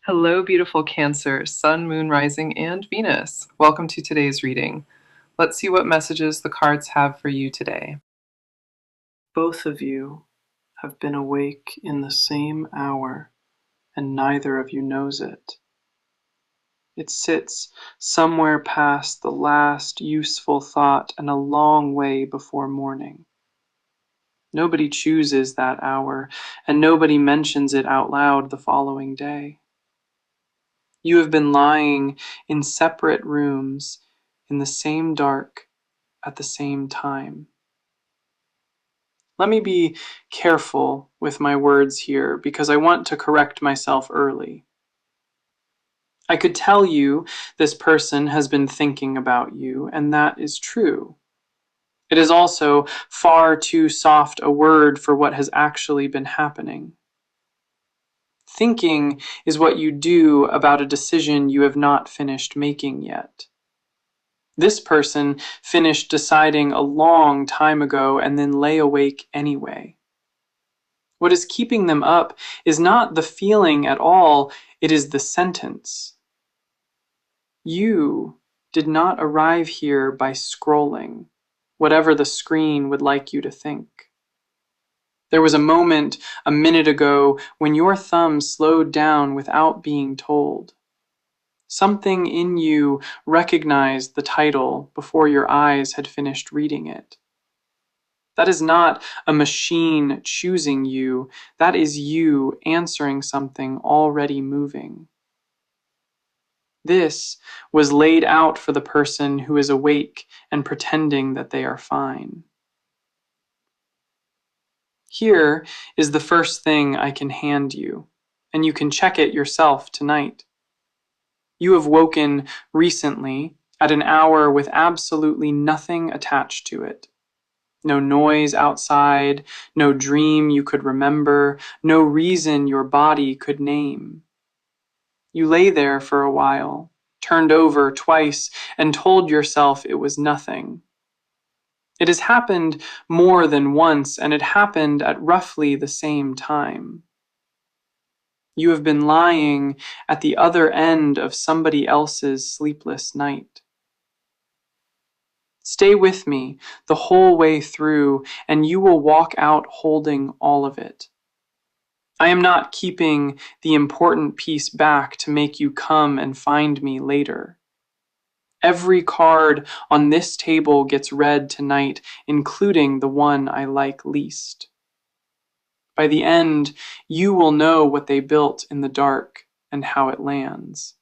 Hello, beautiful Cancer, Sun, Moon, Rising, and Venus. Welcome to today's reading. Let's see what messages the cards have for you today. Both of you have been awake in the same hour, and neither of you knows it. It sits somewhere past the last useful thought and a long way before morning. Nobody chooses that hour, and nobody mentions it out loud the following day. You have been lying in separate rooms in the same dark at the same time. Let me be careful with my words here because I want to correct myself early. I could tell you this person has been thinking about you, and that is true. It is also far too soft a word for what has actually been happening. Thinking is what you do about a decision you have not finished making yet. This person finished deciding a long time ago and then lay awake anyway. What is keeping them up is not the feeling at all, it is the sentence. You did not arrive here by scrolling, whatever the screen would like you to think. There was a moment a minute ago when your thumb slowed down without being told. Something in you recognized the title before your eyes had finished reading it. That is not a machine choosing you, that is you answering something already moving. This was laid out for the person who is awake and pretending that they are fine. Here is the first thing I can hand you, and you can check it yourself tonight. You have woken recently at an hour with absolutely nothing attached to it. No noise outside, no dream you could remember, no reason your body could name. You lay there for a while, turned over twice, and told yourself it was nothing. It has happened more than once, and it happened at roughly the same time. You have been lying at the other end of somebody else's sleepless night. Stay with me the whole way through, and you will walk out holding all of it. I am not keeping the important piece back to make you come and find me later. Every card on this table gets read tonight, including the one I like least. By the end, you will know what they built in the dark and how it lands.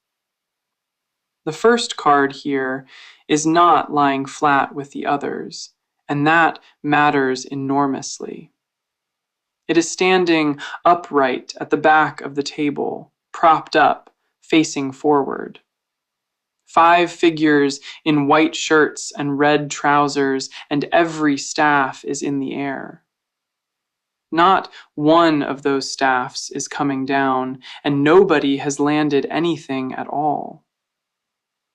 The first card here is not lying flat with the others, and that matters enormously. It is standing upright at the back of the table, propped up, facing forward. 5 figures in white shirts and red trousers, and every staff is in the air. Not one of those staffs is coming down, and nobody has landed anything at all.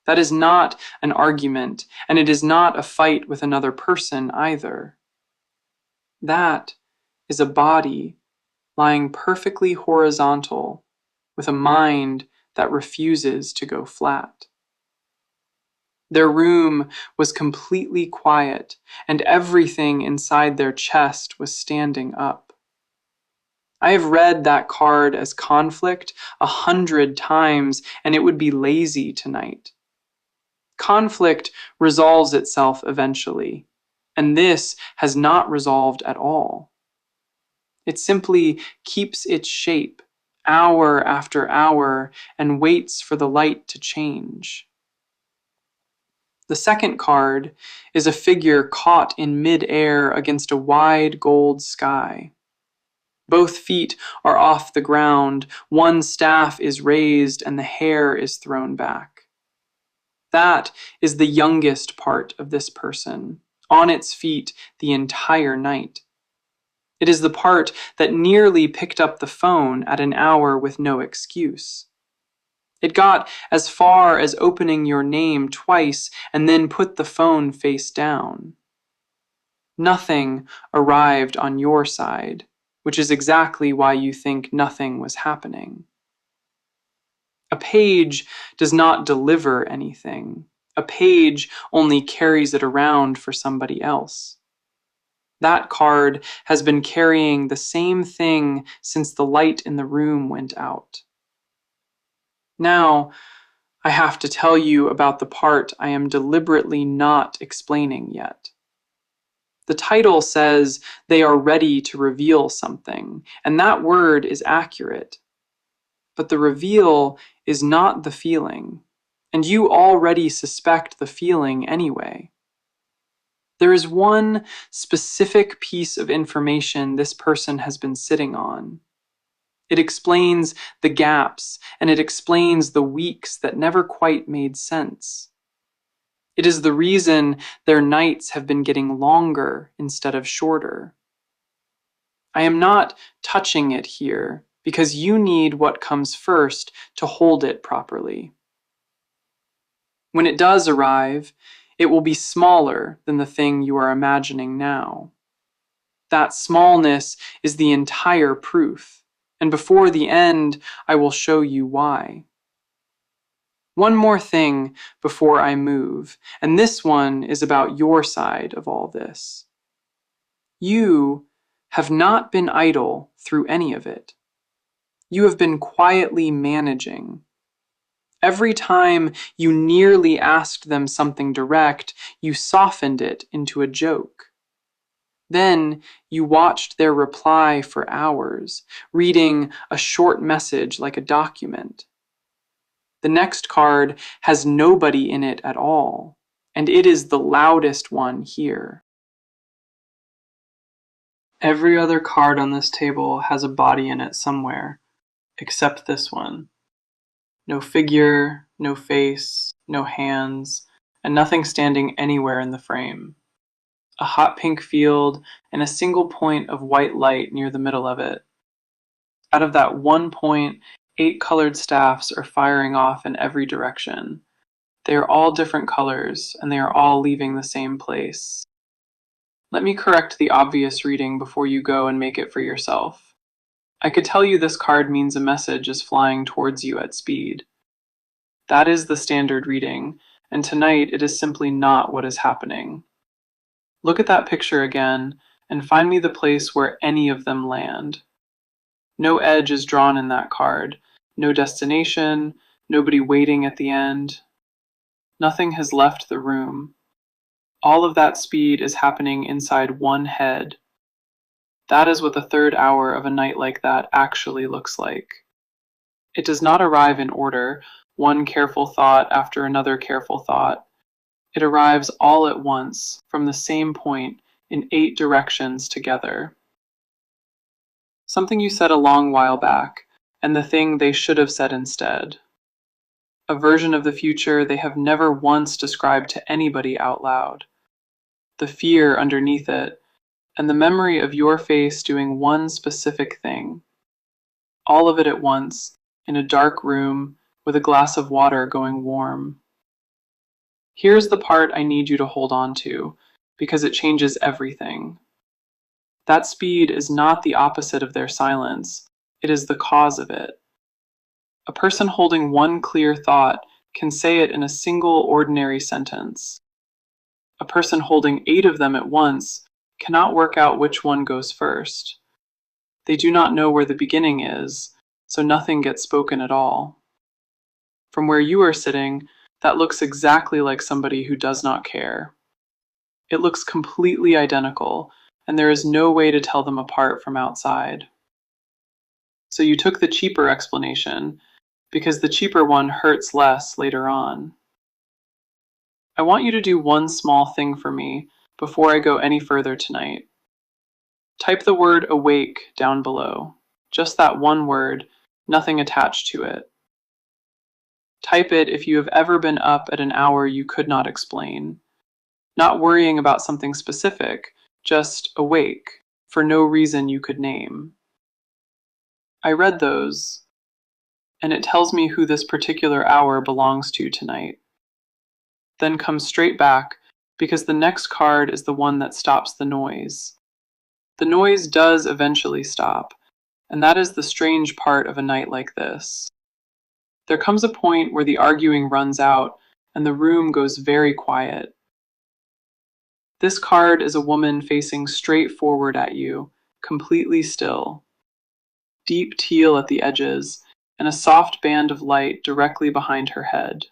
That is not an argument, and it is not a fight with another person either. That is a body lying perfectly horizontal with a mind that refuses to go flat. Their room was completely quiet, and everything inside their chest was standing up. I have read that card as conflict 100 times, and it would be lazy tonight. Conflict resolves itself eventually, and this has not resolved at all. It simply keeps its shape hour after hour and waits for the light to change. The second card is a figure caught in mid-air against a wide gold sky. Both feet are off the ground, one staff is raised, and the hair is thrown back. That is the youngest part of this person, on its feet the entire night. It is the part that nearly picked up the phone at an hour with no excuse. It got as far as opening your name twice and then put the phone face down. Nothing arrived on your side, which is exactly why you think nothing was happening. page does not deliver anything. A page only carries it around for somebody else. That card has been carrying the same thing since the light in the room went out. Now, I have to tell you about the part I am deliberately not explaining yet. The title says they are ready to reveal something, and that word is accurate. But the reveal is not the feeling, and you already suspect the feeling anyway. There is one specific piece of information this person has been sitting on. It explains the gaps, and it explains the weeks that never quite made sense. It is the reason their nights have been getting longer instead of shorter. I am not touching it here because you need what comes first to hold it properly. When it does arrive, it will be smaller than the thing you are imagining now. That smallness is the entire proof, and before the end, I will show you why. One more thing before I move, and this one is about your side of all this. You have not been idle through any of it. You have been quietly managing. Every time you nearly asked them something direct, you softened it into a joke. Then you watched their reply for hours, reading a short message like a document. The next card has nobody in it at all, and it is the loudest one here. Every other card on this table has a body in it somewhere, except this one. No figure, no face, no hands, and nothing standing anywhere in the frame. A hot pink field and a single point of white light near the middle of it. Out of that one point, 8 colored staffs are firing off in every direction. They are all different colors, and they are all leaving the same place. Let me correct the obvious reading before you go and make it for yourself. I could tell you this card means a message is flying towards you at speed. That is the standard reading, and tonight it is simply not what is happening. Look at that picture again, and find me the place where any of them land. No edge is drawn in that card, no destination, nobody waiting at the end. Nothing has left the room. All of that speed is happening inside one head. That is what the third hour of a night like that actually looks like. It does not arrive in order, one careful thought after another careful thought. It arrives all at once, from the same point, in 8 directions together. Something you said a long while back, and the thing they should have said instead. A version of the future they have never once described to anybody out loud. The fear underneath it, and the memory of your face doing one specific thing. All of it at once, in a dark room, with a glass of water going warm. Here's the part I need you to hold on to, because it changes everything. That speed is not the opposite of their silence, it is the cause of it. A person holding one clear thought can say it in a single ordinary sentence. A person holding 8 of them at once cannot work out which one goes first. They do not know where the beginning is, so nothing gets spoken at all. From where you are sitting, that looks exactly like somebody who does not care. It looks completely identical, and there is no way to tell them apart from outside. So you took the cheaper explanation, because the cheaper one hurts less later on. I want you to do one small thing for me before I go any further tonight. Type the word awake down below. Just that one word, nothing attached to it. Type it if you have ever been up at an hour you could not explain. Not worrying about something specific, just awake, for no reason you could name. I read those, and it tells me who this particular hour belongs to tonight. Then come straight back, because the next card is the one that stops the noise. The noise does eventually stop, and that is the strange part of a night like this. There comes a point where the arguing runs out and the room goes very quiet. This card is a woman facing straight forward at you, completely still. Deep teal at the edges, and a soft band of light directly behind her head.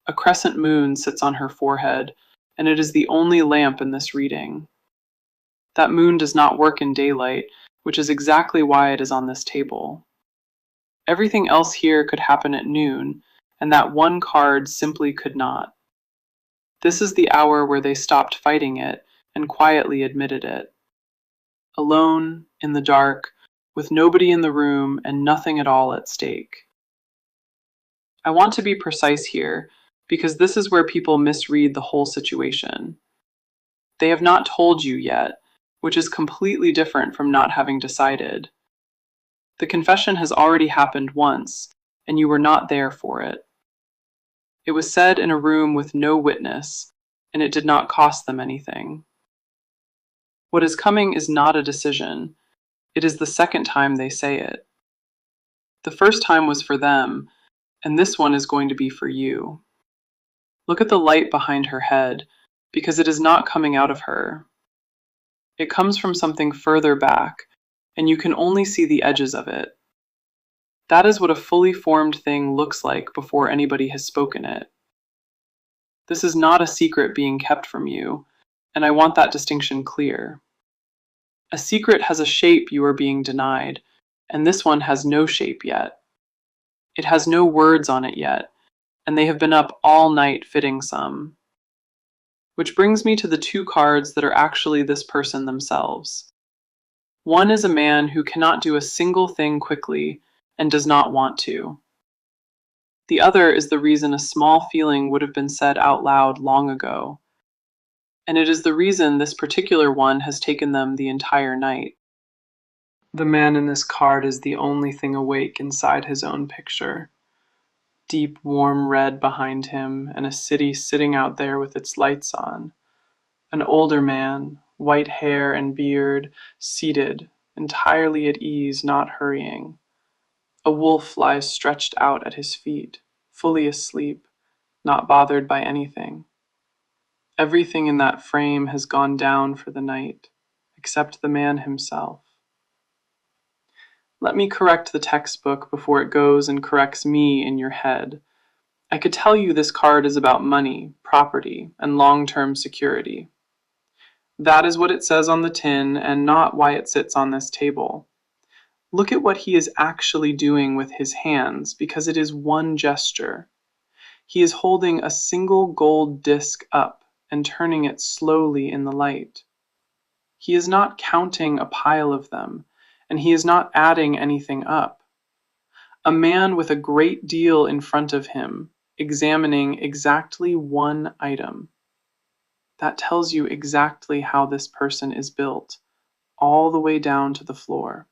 A crescent moon sits on her forehead, and it is the only lamp in this reading. That moon does not work in daylight, which is exactly why it is on this table. Everything else here could happen at noon, and that one card simply could not. This is the hour where they stopped fighting it and quietly admitted it. Alone, in the dark, with nobody in the room and nothing at all at stake. I want to be precise here, because this is where people misread the whole situation. They have not told you yet, which is completely different from not having decided. The confession has already happened once, and you were not there for it. It was said in a room with no witness, and it did not cost them anything. What is coming is not a decision. It is the second time they say it. The first time was for them, and this one is going to be for you. Look at the light behind her head, because it is not coming out of her. It comes from something further back, and you can only see the edges of it. That is what a fully formed thing looks like before anybody has spoken it. This is not a secret being kept from you, and I want that distinction clear. A secret has a shape you are being denied, and this one has no shape yet. It has no words on it yet, and they have been up all night fitting some. Which brings me to the two cards that are actually this person themselves. One is a man who cannot do a single thing quickly and does not want to. The other is the reason a small feeling would have been said out loud long ago. And it is the reason this particular one has taken them the entire night. The man in this card is the only thing awake inside his own picture. Deep warm red behind him, and a city sitting out there with its lights on. An older man, white hair and beard, seated, entirely at ease, not hurrying. A wolf lies stretched out at his feet, fully asleep, not bothered by anything. Everything in that frame has gone down for the night, except the man himself. Let me correct the textbook before it goes and corrects me in your head. I could tell you this card is about money, property, and long-term security. That is what it says on the tin and not why it sits on this table. Look at what he is actually doing with his hands, because it is one gesture. He is holding a single gold disc up and turning it slowly in the light. He is not counting a pile of them, and he is not adding anything up. A man with a great deal in front of him, examining exactly one item. That tells you exactly how this person is built, all the way down to the floor.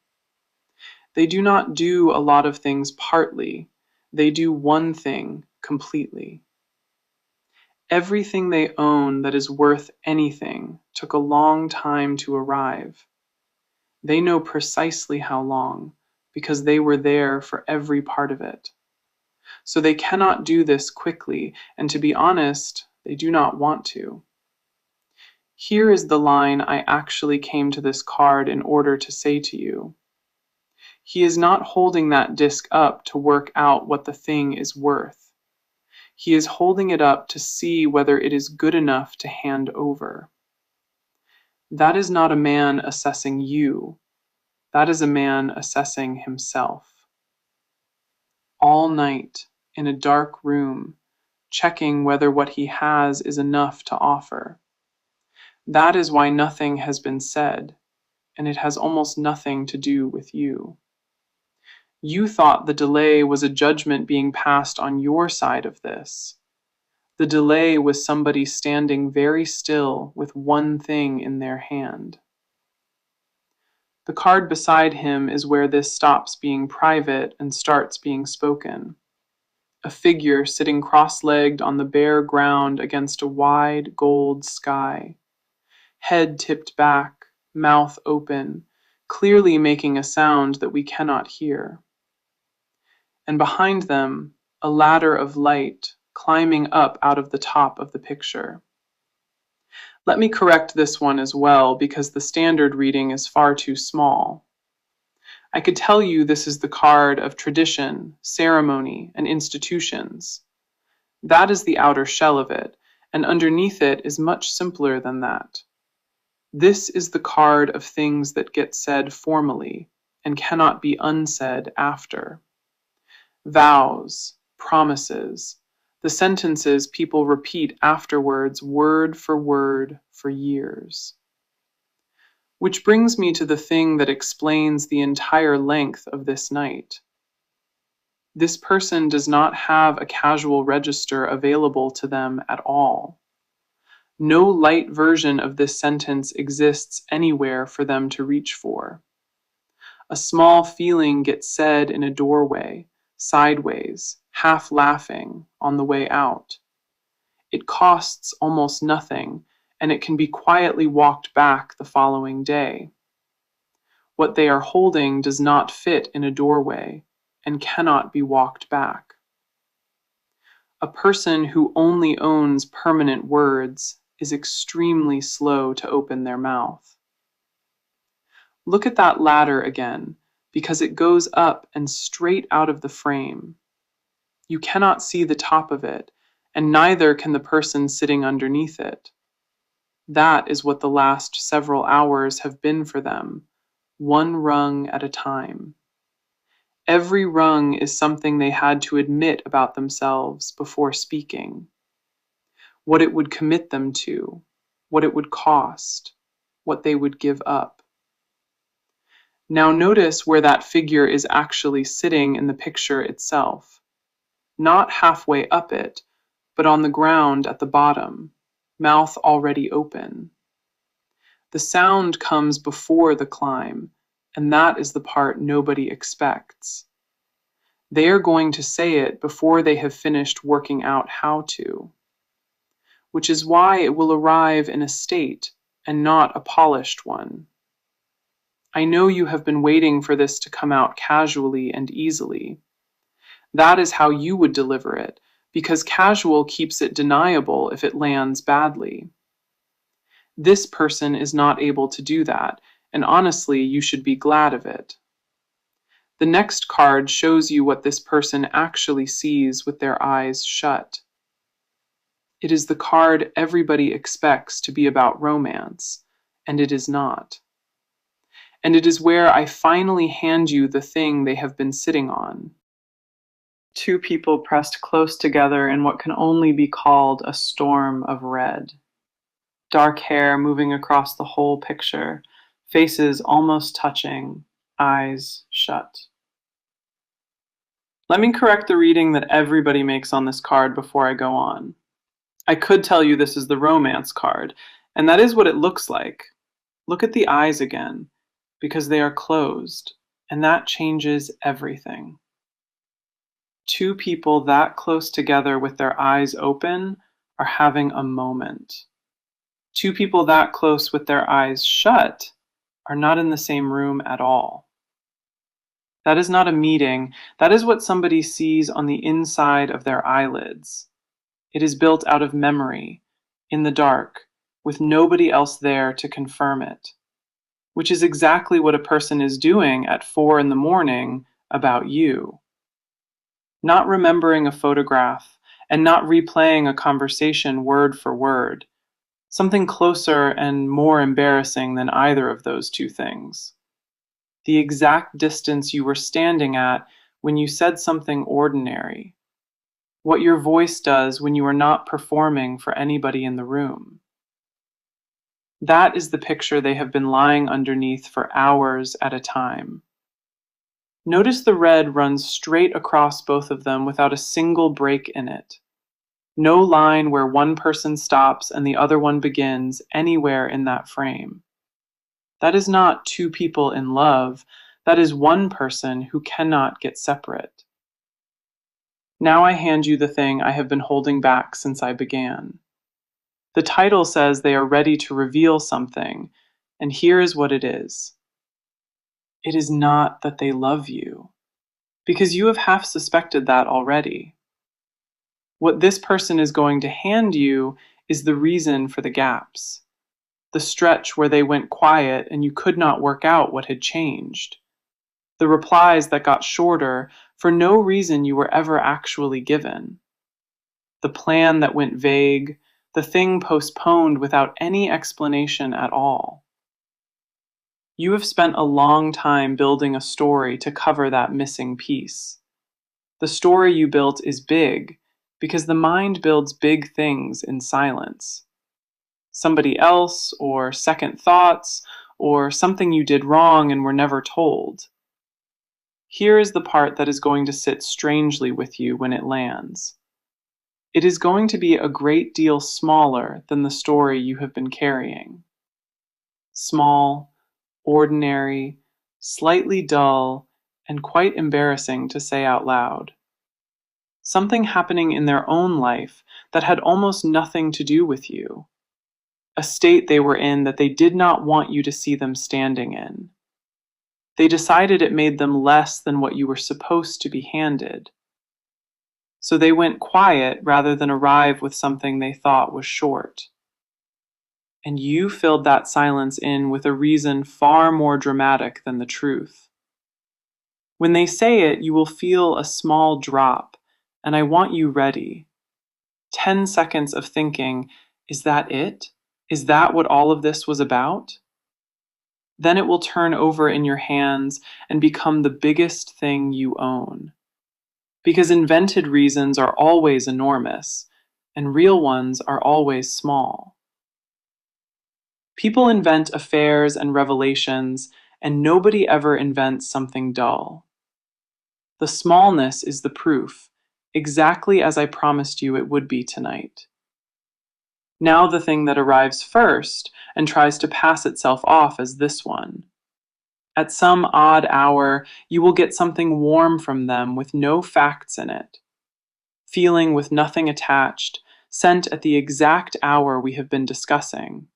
They do not do a lot of things partly, they do one thing completely. Everything they own that is worth anything took a long time to arrive. They know precisely how long, because they were there for every part of it. So they cannot do this quickly, and to be honest, they do not want to. Here is the line I actually came to this card in order to say to you. He is not holding that disc up to work out what the thing is worth. He is holding it up to see whether it is good enough to hand over. That is not a man assessing you. That is a man assessing himself. All night, in a dark room, checking whether what he has is enough to offer. That is why nothing has been said, and it has almost nothing to do with you. You thought the delay was a judgment being passed on your side of this. The delay was somebody standing very still with one thing in their hand. The card beside him is where this stops being private and starts being spoken. A figure sitting cross-legged on the bare ground against a wide gold sky. Head tipped back, mouth open, clearly making a sound that we cannot hear. and behind them, a ladder of light climbing up out of the top of the picture. Let me correct this one as well because the standard reading is far too small. I could tell you this is the card of tradition, ceremony, and institutions. That is the outer shell of it, and underneath it is much simpler than that. This is the card of things that get said formally and cannot be unsaid after. Vows, promises, the sentences people repeat afterwards word for years. Which brings me to the thing that explains the entire length of this night. This person does not have a casual register available to them at all. No light version of this sentence exists anywhere for them to reach for. A small feeling gets said in a doorway, sideways, half laughing, on the way out. It costs almost nothing, and it can be quietly walked back the following day. What they are holding does not fit in a doorway and cannot be walked back. A person who only owns permanent words is extremely slow to open their mouth. Look at that ladder again, because it goes up and straight out of the frame. You cannot see the top of it, and neither can the person sitting underneath it. That is what the last several hours have been for them, one rung at a time. Every rung is something they had to admit about themselves before speaking. What it would commit them to, what it would cost, what they would give up. Now notice where that figure is actually sitting in the picture itself. Not halfway up it, but on the ground at the bottom, mouth already open. The sound comes before the climb, and that is the part nobody expects. They are going to say it before they have finished working out how to, which is why it will arrive in a state and not a polished one. I know you have been waiting for this to come out casually and easily. That is how you would deliver it, because casual keeps it deniable if it lands badly. This person is not able to do that, and honestly, you should be glad of it. The next card shows you what this person actually sees with their eyes shut. It is the card everybody expects to be about romance, and it is not. And it is where I finally hand you the thing they have been sitting on. Two people pressed close together in what can only be called a storm of red. Dark hair moving across the whole picture, faces almost touching, eyes shut. Let me correct the reading that everybody makes on this card before I go on. I could tell you this is the romance card, and that is what it looks like. Look at the eyes again, because they are closed, and that changes everything. Two people that close together with their eyes open are having a moment. Two people that close with their eyes shut are not in the same room at all. That is not a meeting. That is what somebody sees on the inside of their eyelids. It is built out of memory, in the dark, with nobody else there to confirm it, which is exactly what a person is doing at 4 a.m. about you. Not remembering a photograph and not replaying a conversation word for word, something closer and more embarrassing than either of those two things. The exact distance you were standing at when you said something ordinary. What your voice does when you are not performing for anybody in the room. That is the picture they have been lying underneath for hours at a time. Notice the red runs straight across both of them without a single break in it. No line where one person stops and the other one begins anywhere in that frame. That is not two people in love. That is one person who cannot get separate. Now I hand you the thing I have been holding back since I began. The title says they are ready to reveal something, and here is what it is. It is not that they love you, because you have half suspected that already. What this person is going to hand you is the reason for the gaps, the stretch where they went quiet and you could not work out what had changed, the replies that got shorter for no reason you were ever actually given, the plan that went vague, the thing postponed without any explanation at all. You have spent a long time building a story to cover that missing piece. The story you built is big because the mind builds big things in silence. Somebody else, or second thoughts, or something you did wrong and were never told. Here is the part that is going to sit strangely with you when it lands. It is going to be a great deal smaller than the story you have been carrying. Small, ordinary, slightly dull, and quite embarrassing to say out loud. Something happening in their own life that had almost nothing to do with you. A state they were in that they did not want you to see them standing in. They decided it made them less than what you were supposed to be handed. So they went quiet rather than arrive with something they thought was short. And you filled that silence in with a reason far more dramatic than the truth. When they say it, you will feel a small drop, and I want you ready. 10 seconds of thinking, is that it? Is that what all of this was about? Then it will turn over in your hands and become the biggest thing you own. Because invented reasons are always enormous, and real ones are always small. People invent affairs and revelations, and nobody ever invents something dull. The smallness is the proof, exactly as I promised you it would be tonight. Now the thing that arrives first and tries to pass itself off as this one. At some odd hour, you will get something warm from them with no facts in it. Feeling with nothing attached, sent at the exact hour we have been discussing.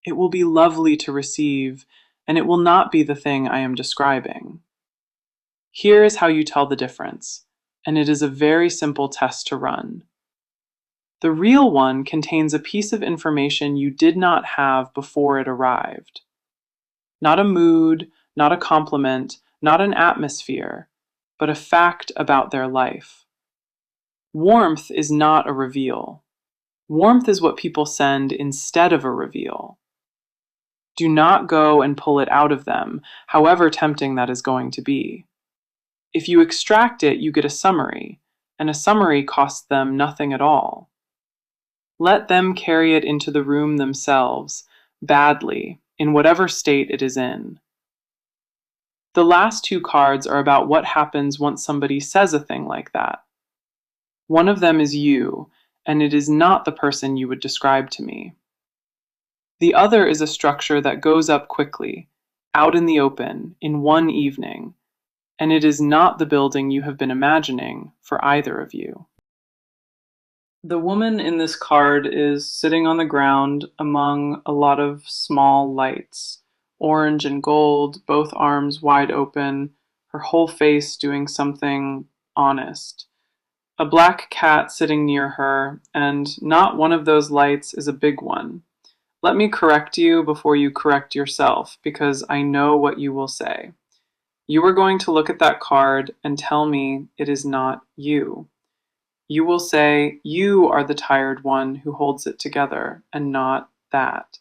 It will be lovely to receive, and it will not be the thing I am describing. Here is how you tell the difference, and it is a very simple test to run. The real one contains a piece of information you did not have before it arrived. Not a mood, not a compliment, not an atmosphere, but a fact about their life. Warmth is not a reveal. Warmth is what people send instead of a reveal. Do not go and pull it out of them, however tempting that is going to be. If you extract it, you get a summary, and a summary costs them nothing at all. Let them carry it into the room themselves, badly, in whatever state it is in. The last two cards are about what happens once somebody says a thing like that. One of them is you, and it is not the person you would describe to me. The other is a structure that goes up quickly, out in the open, in one evening, and it is not the building you have been imagining for either of you. The woman in this card is sitting on the ground among a lot of small lights, orange and gold, both arms wide open, her whole face doing something honest. A black cat sitting near her, and not one of those lights is a big one. Let me correct you before you correct yourself, because I know what you will say. You are going to look at that card and tell me it is not you. You will say you are the tired one who holds it together, and not that.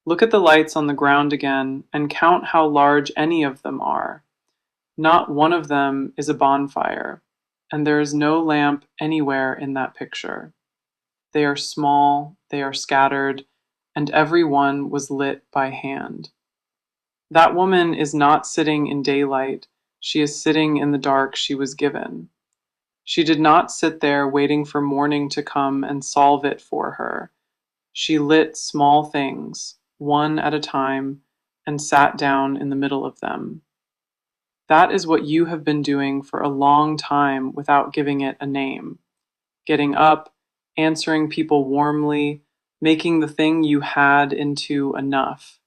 Look at the lights on the ground again and count how large any of them are. Not one of them is a bonfire, and there is no lamp anywhere in that picture. They are small, they are scattered, and every one was lit by hand. That woman is not sitting in daylight, she is sitting in the dark she was given. She did not sit there waiting for morning to come and solve it for her. She lit small things, one at a time, and sat down in the middle of them. That is what you have been doing for a long time without giving it a name. Getting up, answering people warmly, making the thing you had into enough.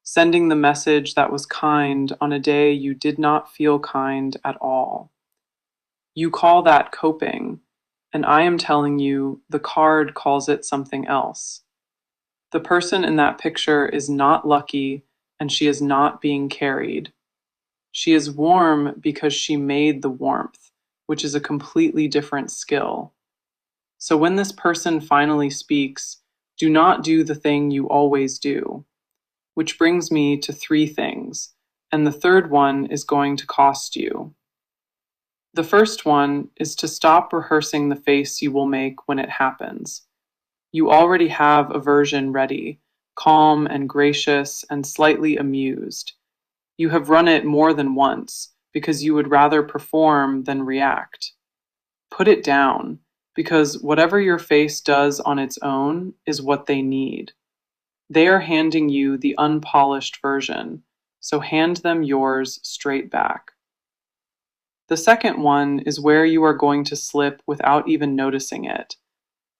sending the message that was kind on a day you did not feel kind at all. You call that coping, and I am telling you the card calls it something else. The person in that picture is not lucky, and she is not being carried. She is warm because she made the warmth, which is a completely different skill. So when this person finally speaks, do not do the thing you always do. Which brings me to three things, and the third one is going to cost you. The first one is to stop rehearsing the face you will make when it happens. You already have a version ready, calm and gracious and slightly amused. You have run it more than once because you would rather perform than react. Put it down, because whatever your face does on its own is what they need. They are handing you the unpolished version, so hand them yours straight back. The second one is where you are going to slip without even noticing it.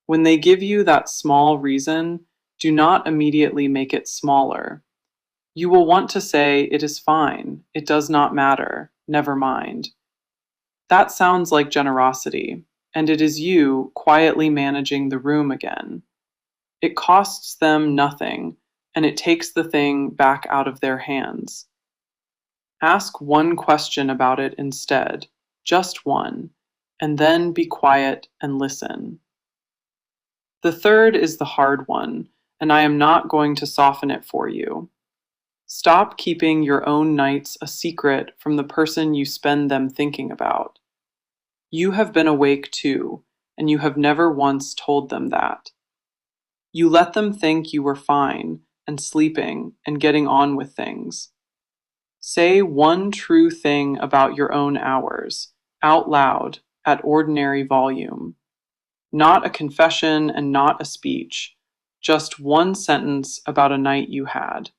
When they give you that small reason, do not immediately make it smaller. You will want to say, "It is fine, it does not matter, never mind." That sounds like generosity, and it is you quietly managing the room again. It costs them nothing, and it takes the thing back out of their hands. Ask one question about it instead, just one, and then be quiet and listen. The third is the hard one, and I am not going to soften it for you. Stop keeping your own nights a secret from the person you spend them thinking about. You have been awake too, and you have never once told them that. You let them think you were fine and sleeping and getting on with things. Say one true thing about your own hours, out loud, at ordinary volume. Not a confession and not a speech, just one sentence about a night you had.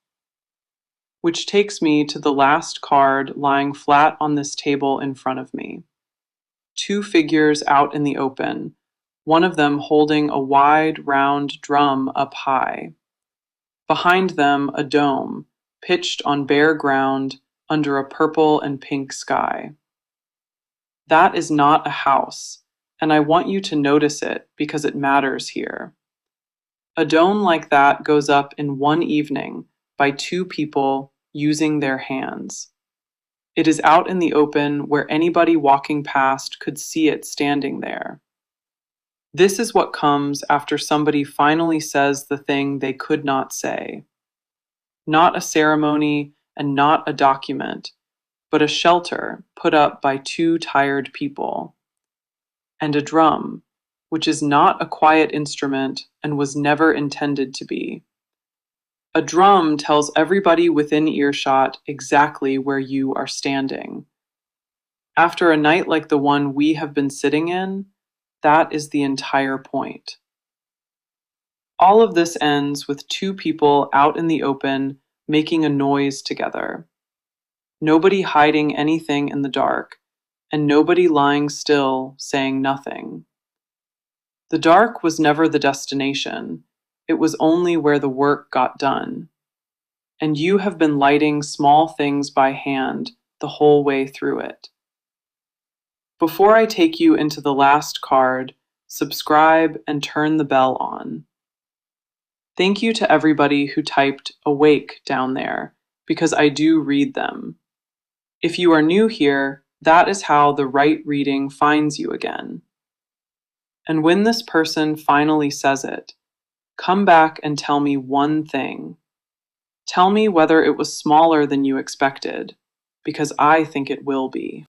Which takes me to the last card lying flat on this table in front of me. Two figures out in the open, one of them holding a wide, round drum up high. Behind them, a dome, pitched on bare ground under a purple and pink sky. That is not a house, and I want you to notice it because it matters here. A dome like that goes up in one evening by two people using their hands. It is out in the open where anybody walking past could see it standing there. This is what comes after somebody finally says the thing they could not say. Not a ceremony and not a document, but a shelter put up by two tired people. And a drum, which is not a quiet instrument and was never intended to be. A drum tells everybody within earshot exactly where you are standing. After a night like the one we have been sitting in, that is the entire point. All of this ends with two people out in the open making a noise together. Nobody hiding anything in the dark, and nobody lying still saying nothing. The dark was never the destination, it was only where the work got done. And you have been lighting small things by hand the whole way through it. Before I take you into the last card, subscribe and turn the bell on. Thank you to everybody who typed awake down there, because I do read them. If you are new here, that is how the right reading finds you again. And when this person finally says it, come back and tell me one thing. Tell me whether it was smaller than you expected, because I think it will be.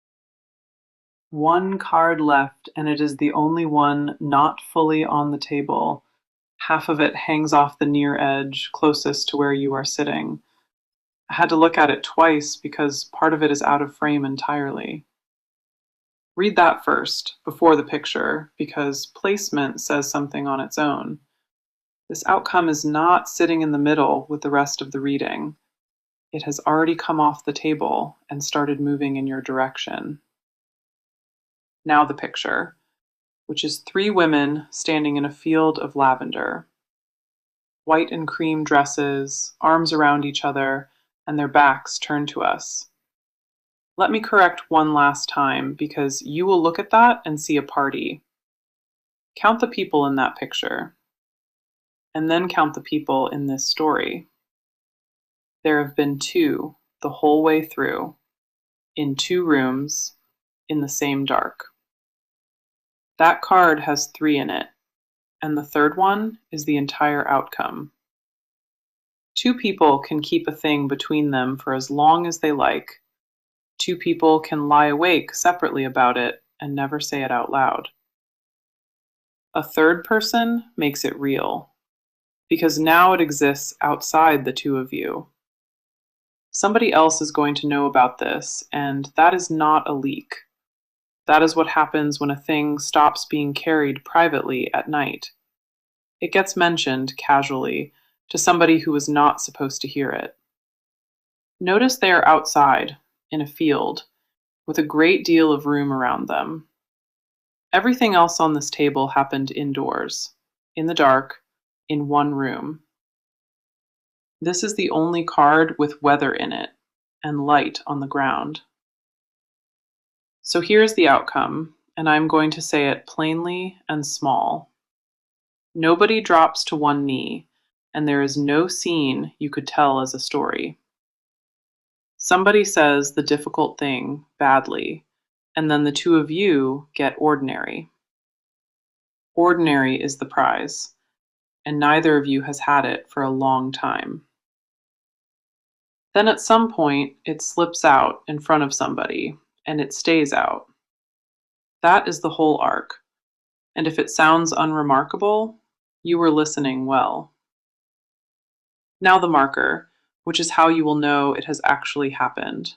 One card left, and it is the only one not fully on the table. Half of it hangs off the near edge, closest to where you are sitting. I had to look at it twice because part of it is out of frame entirely. Read that first, before the picture, because placement says something on its own. This outcome is not sitting in the middle with the rest of the reading. It has already come off the table and started moving in your direction. Now the picture, which is three women standing in a field of lavender. white and cream dresses, arms around each other, and their backs turned to us. Let me correct one last time, because you will look at that and see a party. Count the people in that picture, and then count the people in this story. There have been two the whole way through, in two rooms, in the same dark. That card has 3 in it, and the third one is the entire outcome. Two people can keep a thing between them for as long as they like. Two people can lie awake separately about it and never say it out loud. A third person makes it real, because now it exists outside the two of you. Somebody else is going to know about this, and that is not a leak. That is what happens when a thing stops being carried privately at night. It gets mentioned casually to somebody who is not supposed to hear it. Notice they are outside, in a field, with a great deal of room around them. Everything else on this table happened indoors, in the dark, in one room. This is the only card with weather in it, and light on the ground. So here's the outcome, and I'm going to say it plainly and small. Nobody drops to one knee, and there is no scene you could tell as a story. Somebody says the difficult thing badly, and then the two of you get ordinary. Ordinary is the prize, and neither of you has had it for a long time. Then at some point, it slips out in front of somebody, and it stays out. That is the whole arc, and if it sounds unremarkable, you were listening well. Now the marker, which is how you will know it has actually happened.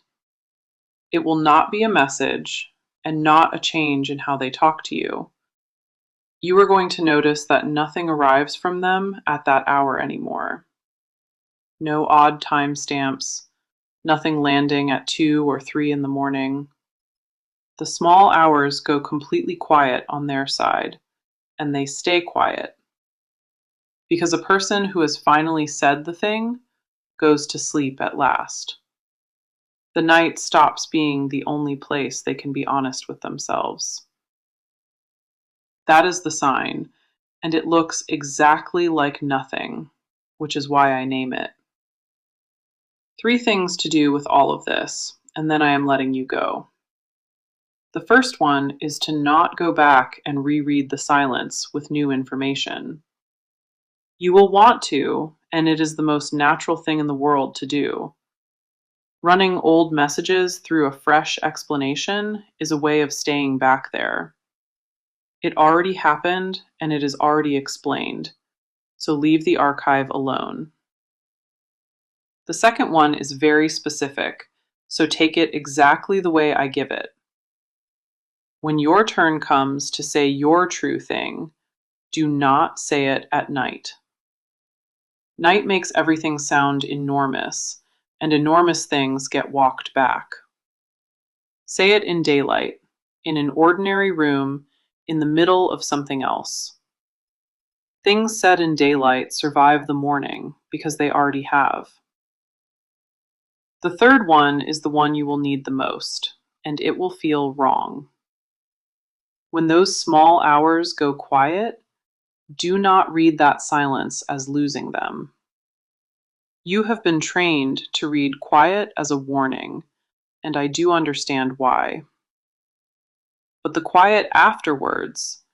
It will not be a message, and not a change in how they talk to you. You are going to notice that nothing arrives from them at that hour anymore. No odd timestamps, nothing landing at 2 or 3 in the morning. The small hours go completely quiet on their side, and they stay quiet. Because a person who has finally said the thing goes to sleep at last. The night stops being the only place they can be honest with themselves. That is the sign, and it looks exactly like nothing, which is why I name it. 3 things to do with all of this, and then I am letting you go. The first one is to not go back and reread the silence with new information. You will want to, and it is the most natural thing in the world to do. Running old messages through a fresh explanation is a way of staying back there. It already happened, and it is already explained, so leave the archive alone. The second one is very specific, so take it exactly the way I give it. When your turn comes to say your true thing, do not say it at night. Night makes everything sound enormous, and enormous things get walked back. Say it in daylight, in an ordinary room, in the middle of something else. Things said in daylight survive the morning because they already have. The third one is the one you will need the most, and it will feel wrong. When those small hours go quiet, do not read that silence as losing them. You have been trained to read quiet as a warning, and I do understand why. But the quiet afterwards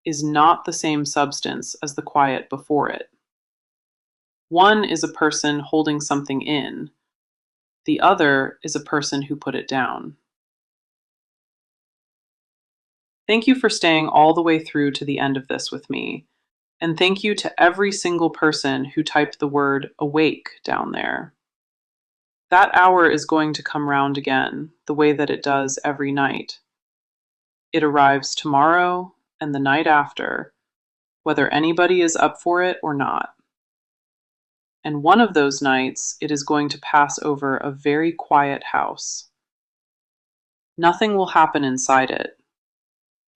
is not the same substance as the quiet before it. One is a person holding something in. The other is a person who put it down. Thank you for staying all the way through to the end of this with me, and thank you to every single person who typed the word awake down there. That hour is going to come round again, the way that it does every night. It arrives tomorrow and the night after, whether anybody is up for it or not. And one of those nights, it is going to pass over a very quiet house. Nothing will happen inside it,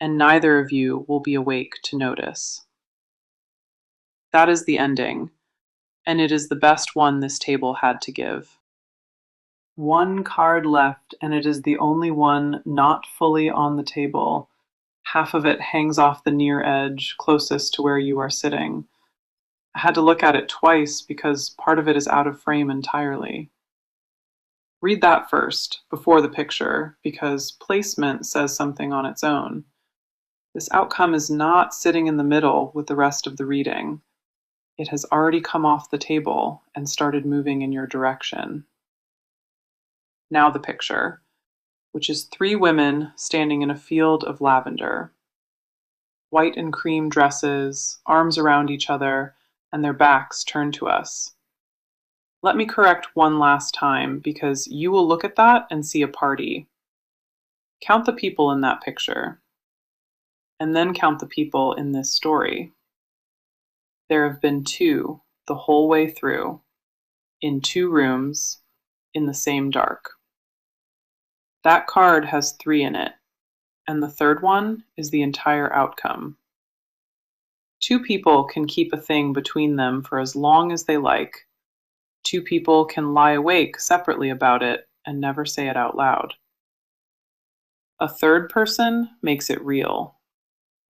and neither of you will be awake to notice. That is the ending, and it is the best one this table had to give. One card left, and it is the only one not fully on the table. Half of it hangs off the near edge, closest to where you are sitting. I had to look at it twice because part of it is out of frame entirely. Read that first, before the picture, because placement says something on its own. This outcome is not sitting in the middle with the rest of the reading. It has already come off the table and started moving in your direction. Now the picture, which is 3 women standing in a field of lavender. White and cream dresses, arms around each other, and their backs turned to us. Let me correct one last time, because you will look at that and see a party. Count the people in that picture, and then count the people in this story. There have been 2 the whole way through, in 2 rooms, in the same dark. That card has 3 in it, and the third one is the entire outcome. 2 people can keep a thing between them for as long as they like. 2 people can lie awake separately about it and never say it out loud. A third person makes it real,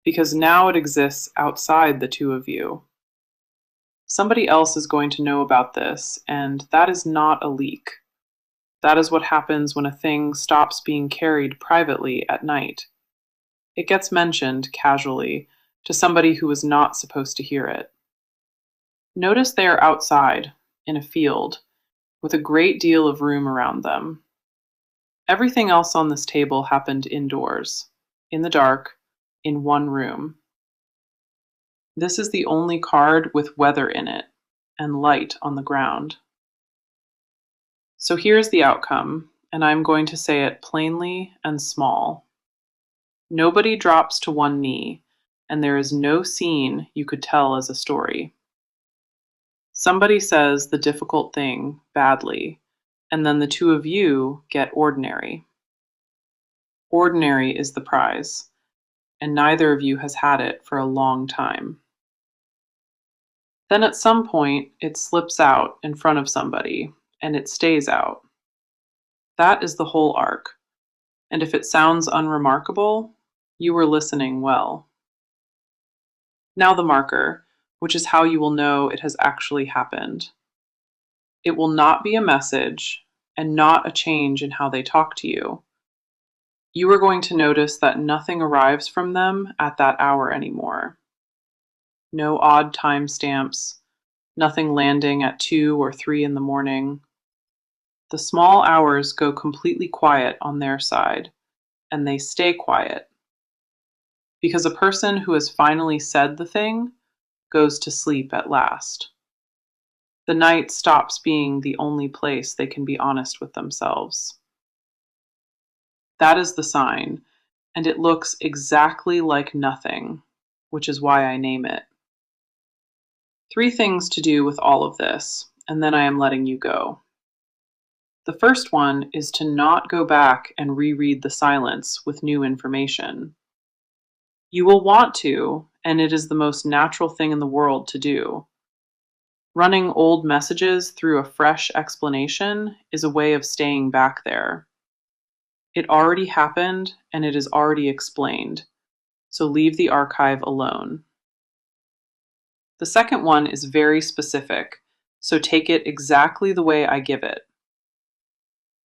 because now it exists outside the 2 of you. Somebody else is going to know about this, and that is not a leak. That is what happens when a thing stops being carried privately at night. It gets mentioned casually to somebody who is not supposed to hear it. Notice they are outside, in a field, with a great deal of room around them. Everything else on this table happened indoors, in the dark, in one room. This is the only card with weather in it, and light on the ground. So here's the outcome, and I'm going to say it plainly and small. Nobody drops to one knee, and there is no scene you could tell as a story. Somebody says the difficult thing badly, and then the 2 of you get ordinary. Ordinary is the prize, and neither of you has had it for a long time. Then at some point, it slips out in front of somebody, and it stays out. That is the whole arc, and if it sounds unremarkable, you were listening well. Now the marker, which is how you will know it has actually happened. It will not be a message, and not a change in how they talk to you. You are going to notice that nothing arrives from them at that hour anymore. No odd time stamps, nothing landing at 2 or 3 in the morning. The small hours go completely quiet on their side, and they stay quiet. Because a person who has finally said the thing goes to sleep at last. The night stops being the only place they can be honest with themselves. That is the sign, and it looks exactly like nothing, which is why I name it. 3 things to do with all of this, and then I am letting you go. The first one is to not go back and reread the silence with new information. You will want to, and it is the most natural thing in the world to do. Running old messages through a fresh explanation is a way of staying back there. It already happened, and it is already explained, so leave the archive alone. The second one is very specific, so take it exactly the way I give it.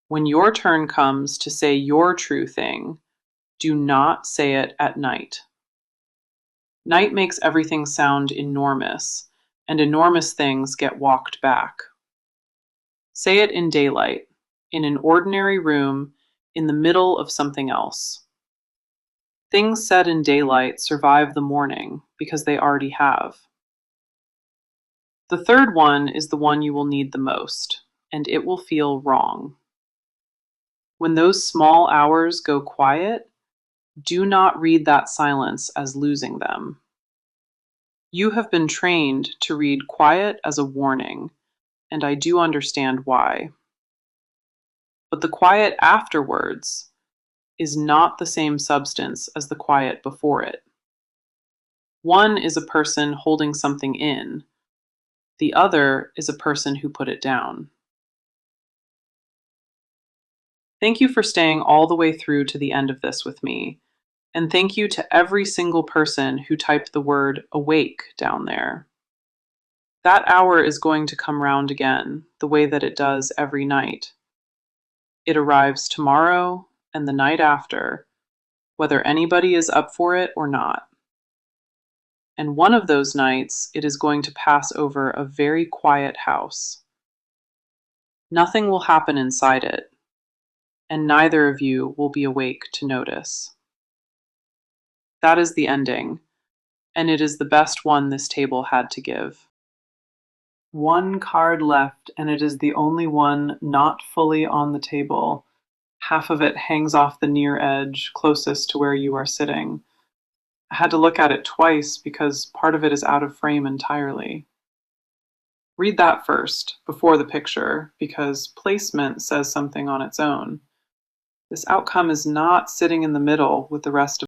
When your turn comes to say your true thing, do not say it at night. Night makes everything sound enormous, and enormous things get walked back. Say it in daylight, in an ordinary room, in the middle of something else. Things said in daylight survive the morning because they already have. The third one is the one you will need the most, and it will feel wrong. When those small hours go quiet, do not read that silence as losing them. You have been trained to read quiet as a warning, and I do understand why. But the quiet afterwards is not the same substance as the quiet before it. One is a person holding something in. The other is a person who put it down. Thank you for staying all the way through to the end of this with me. And thank you to every single person who typed the word awake down there. That hour is going to come round again, the way that it does every night. It arrives tomorrow and the night after, whether anybody is up for it or not. And one of those nights, it is going to pass over a very quiet house. Nothing will happen inside it, and neither of you will be awake to notice. That is the ending, and it is the best one this table had to give. One card left, and it is the only one not fully on the table. Half of it hangs off the near edge, closest to where you are sitting. I had to look at it twice because part of it is out of frame entirely. Read that first, before the picture, because placement says something on its own. This outcome is not sitting in the middle with the rest of